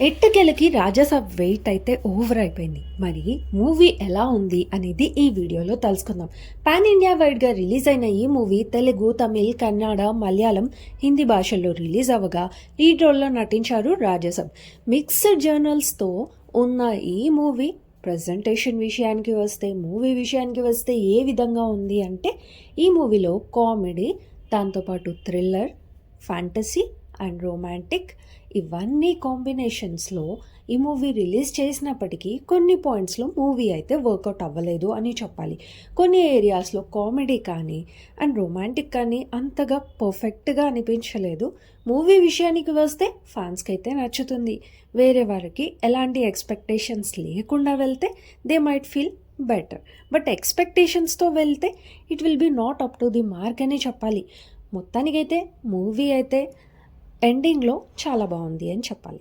ఎట్టకేలకి Raja Saab wait అయితే over అయిపోయింది. మరి మూవీ ఎలా ఉంది అనేది ఈ వీడియోలో తెలుసుకుందాం. పాన్ ఇండియా వైడ్గా రిలీజ్ అయిన ఈ మూవీ తెలుగు, తమిళ్, కన్నడ, మలయాళం, హిందీ భాషల్లో రిలీజ్ అవ్వగా లీడ్ రోల్లో నటించారు రాజాసాబ్. మిక్స్డ్ జర్నల్స్తో ఉన్న ఈ మూవీ ప్రజెంటేషన్ విషయానికి వస్తే, మూవీ విషయానికి వస్తే ఏ విధంగా ఉంది అంటే, ఈ మూవీలో కామెడీ, దాంతోపాటు థ్రిల్లర్, ఫ్యాంటసీ అండ్ రొమాంటిక్ ఇవన్నీ కాంబినేషన్స్లో ఈ మూవీ రిలీజ్ చేసినప్పటికీ కొన్ని పాయింట్స్లో మూవీ అయితే వర్కౌట్ అవ్వలేదు అని చెప్పాలి. కొన్ని ఏరియాస్లో కామెడీ కానీ అండ్ రొమాంటిక్ కానీ అంతగా పర్ఫెక్ట్గా అనిపించలేదు. మూవీ విషయానికి వస్తే ఫ్యాన్స్కి అయితే నచ్చుతుంది. వేరే వారికి ఎలాంటి ఎక్స్పెక్టేషన్స్ లేకుండా వెళ్తే they might feel better. But ఎక్స్పెక్టేషన్స్తో వెళ్తే it will be not up to the mark అని చెప్పాలి. మొత్తానికైతే మూవీ అయితే ఎండింగ్లో చాలా బాగుంది అని చెప్పాలి.